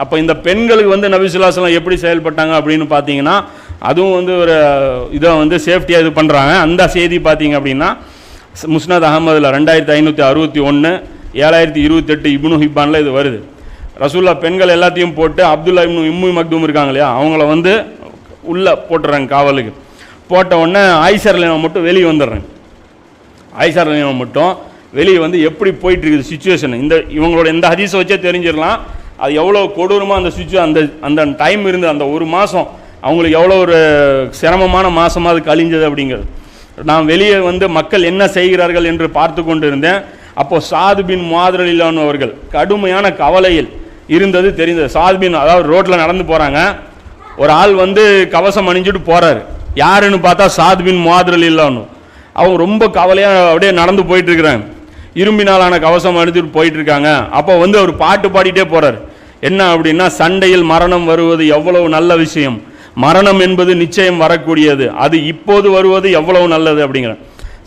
அப்போ இந்த பெண்களுக்கு வந்து நபி ஸல்லல்லாஹு அலைஹி வஸல்லம் எப்படி செயல்பட்டாங்க அப்படின்னு பார்த்தீங்கன்னா, அதுவும் வந்து ஒரு இதை வந்து சேஃப்டியாக இது பண்ணுறாங்க. அந்த செய்தி பார்த்தீங்க அப்படின்னா முஸ்னத் அஹமதில் 2561, 7028 இப்னு ஹிப்பானில் இது வருது. ரசூல்லா பெண்கள் எல்லாத்தையும் போட்டு அப்துல்லா இப்னு உம்மு மக்தூம் இருக்காங்க இல்லையா, அவங்கள வந்து உள்ளே போட்டுறாங்க காவலுக்கு. போட்ட உடனே ஆயிஷா ரலியல்லாஹு மட்டும் வெளியே வந்துடுறாங்க. ஆயிஷா ரலியல்லாஹு மட்டும் வெளியே வந்து எப்படி போயிட்டு இருக்குது சுச்சுவேஷன், இந்த இவங்களோட இந்த ஹதீஸை வச்சே தெரிஞ்சிடலாம் அது எவ்வளோ கொடூரமாக அந்த அந்த அந்த டைம் இருந்து அந்த ஒரு மாதம் அவங்களுக்கு எவ்வளோ ஒரு சிரமமான மாதமாக அது கழிஞ்சது அப்படிங்கிறது. நான் வெளியே வந்து மக்கள் என்ன செய்கிறார்கள் என்று பார்த்து கொண்டு இருந்தேன். அப்போது சாத் பின் முஆத் ரலியல்லாஹு அன்ஹு அவர்கள் கடுமையான கவலையில் இருந்தது தெரிந்தது. சாத் பின், அதாவது ரோட்டில் நடந்து போகிறாங்க, ஒரு ஆள் வந்து கவசம் அணிஞ்சிட்டு போகிறாரு. யாருன்னு பார்த்தா சாத் பின் முஆத் ரலியல்லாஹு அன்ஹு. அவங்க ரொம்ப கவலையாக அப்படியே நடந்து போயிட்டு இருக்கிறாங்க. இரும்பினாலான கவசம் அணிஞ்சிட்டு போயிட்டு இருக்காங்க. அப்போ வந்து அவர் பாட்டு பாடிட்டே போகிறார். என்ன அப்படின்னா, சண்டையில் மரணம் வருவது எவ்வளவு நல்ல விஷயம், மரணம் என்பது நிச்சயம் வரக்கூடியது, அது இப்போது வருவது எவ்வளவு நல்லது அப்படிங்கிற.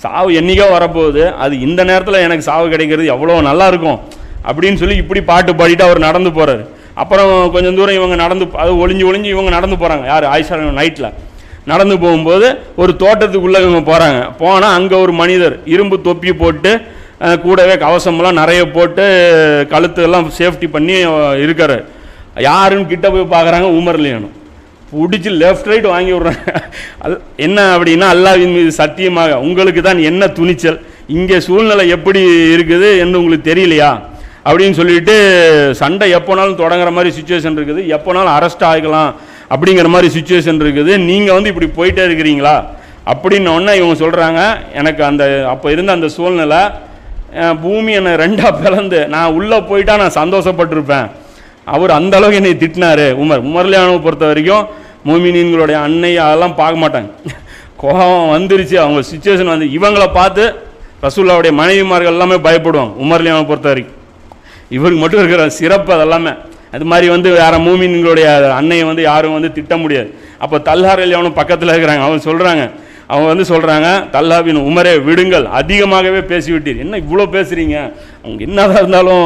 சாவு என்னைக்கோ வரப்போகுது, அது இந்த நேரத்தில் எனக்கு சாவு கிடைக்கிறது எவ்வளோ நல்லா இருக்கும் அப்படின்னு சொல்லி இப்படி பாட்டு பாடிட்டு அவர் நடந்து போகிறார். அப்புறம் கொஞ்சம் தூரம் இவங்க நடந்து, அது ஒளிஞ்சு இவங்க நடந்து போகிறாங்க. யார்? ஆயிஷா நைட்டில் நடந்து போகும்போது ஒரு தோட்டத்துக்குள்ளே இவங்க போகிறாங்க. போனால் அங்கே ஒரு மனிதர் இரும்பு தொப்பி போட்டு கூடவே கவசமெல்லாம் நிறைய போட்டு கழுத்தெல்லாம் சேஃப்டி பண்ணி இருக்காரு. யாருன்னு கிட்ட போய் பார்க்குறாங்க, உமர் ரலியல்லாஹு அன்ஹு. பிடிச்சி லெஃப்ட் ரைட் வாங்கி விட்றாங்க. அது என்ன அப்படின்னா, அல்லாஹ்வின் மீது சத்தியமாக உங்களுக்கு தான் என்ன துணிச்சல், இங்கே சூழ்நிலை எப்படி இருக்குது என்று உங்களுக்கு தெரியலையா அப்படின்னு சொல்லிட்டு, சண்டை எப்போனாலும் தொடங்குற மாதிரி சுச்சுவேஷன் இருக்குது, எப்போனாலும் அரெஸ்ட் ஆகலாம் அப்படிங்கிற மாதிரி சுச்சுவேஷன் இருக்குது, நீங்கள் வந்து இப்படி போயிட்டே இருக்கிறீங்களா அப்படின்னோடனே இவங்க சொல்கிறாங்க, எனக்கு அந்த அப்போ இருந்த அந்த சூழ்நிலை பூமி என்னை ரெண்டாக பிளந்து நான் உள்ளே போயிட்டா நான் சந்தோஷப்பட்டிருப்பேன். அவர் அந்த அளவுக்கு என்னை திட்டினார். உமர் ரலியல்லாஹு அன்ஹு பொறுத்த வரைக்கும் மூமினீன்களுடைய அன்னை அதெல்லாம் பார்க்க மாட்டாங்க. கோபம் வந்துருச்சு, அவங்க சுச்சுவேஷன் வந்து இவங்களை பார்த்து ரசூலுல்லாஹ்வுடைய மனைவிமார்கள் எல்லாமே பயப்படுவாங்க. உமர் ரலியல்லாஹு அன்ஹு பொறுத்த வரைக்கும் இவருக்கு மட்டும் இருக்கிற சிறப்பு அதெல்லாமே. அது மாதிரி வந்து வேறு மூமின்களுடைய அன்னையை வந்து யாரும் வந்து திட்ட முடியாது. அப்போ தல்ஹா ரலியல்லாஹு அன்ஹு பக்கத்தில் இருக்கிறாங்க. அவங்க வந்து சொல்கிறாங்க, தல்ஹா பின் உமரே விடுங்கள், அதிகமாகவே பேசிவிட்டீர், என்ன இவ்வளோ பேசுகிறீங்க, அவங்க என்னதான் இருந்தாலும்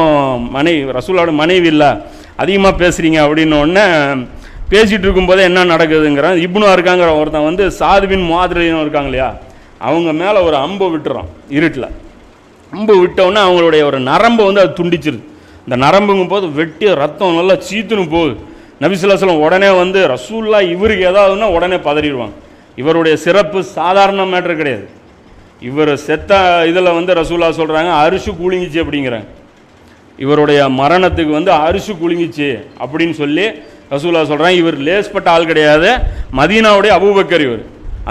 ரசூலுல்லாஹ்வுடைய மனைவி இல்லை, அதிகமாக பேசுகிறீங்க அப்படின்னு உடனே பேசிகிட்டு இருக்கும்போதே என்ன நடக்குதுங்கிறான். இப்னு இருக்காங்கிற ஒருத்தன் வந்து சாத் பின் முஆத் ரலியல்லாஹு இருக்காங்க இல்லையா, அவங்க மேலே ஒரு அம்பு விட்டுறான். இருட்டில் அம்பு விட்டவுடனே அவங்களுடைய ஒரு நரம்பு வந்து அது துண்டிச்சிருது. இந்த நரம்புங்கும் போது வெட்டி ரத்தம் நல்லா சீத்துன்னு போகுது. நபி ஸல்லல்லாஹு அலைஹி வஸல்லம் உடனே வந்து ரசூலுல்லாஹ் இவருக்கு ஏதாவதுன்னா உடனே பதறிடுவாங்க. இவருடைய சிறப்பு சாதாரண மேட்ரு கிடையாது. இவர் செத்த இதில் வந்து ரசூலுல்லாஹ் சொல்கிறாங்க அரிசி குலுங்கிச்சு அப்படிங்கிறாங்க. இவருடைய மரணத்துக்கு வந்து அரிசி குலுங்கிச்சு அப்படின்னு சொல்லி ரசூலுல்லாஹ் சொல்கிறாங்க. இவர் லேஸ்பட்ட ஆள் கிடையாது, மதீனாவுடைய அபூபக்கர் இவர்.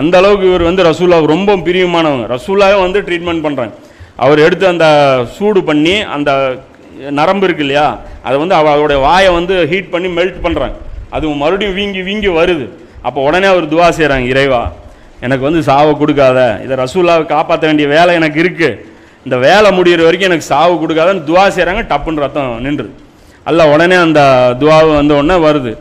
அந்த அளவுக்கு இவர் வந்து ரசூலுல்லாஹ் ரொம்ப பிரியமானவங்க. ரசூலுல்லாஹ் வந்து ட்ரீட்மெண்ட் பண்ணுறாங்க. அவர் எடுத்து அந்த சூடு பண்ணி அந்த நரம்பு இருக்கு இல்லையா, அதை வந்து அவருடைய வாயை வந்து ஹீட் பண்ணி மெல்ட் பண்ணுறாங்க. அது மறுபடியும் வீங்கி வருது. அப்போ உடனே அவர் துவா செய்கிறாங்க, இறைவா எனக்கு வந்து சாவை கொடுக்காத, இதை ரசூலுல்லாஹ்வை காப்பாற்ற வேண்டிய வேலை எனக்கு இருக்குது, இந்த வேலை முடிகிற வரைக்கும் எனக்கு சாவு கொடுக்காதன்னு துவா செய்கிறாங்க. டப்புன்னு ரத்தம் நின்று அல்லாஹ் உடனே அந்த துவாவை வந்த உடனே வருது.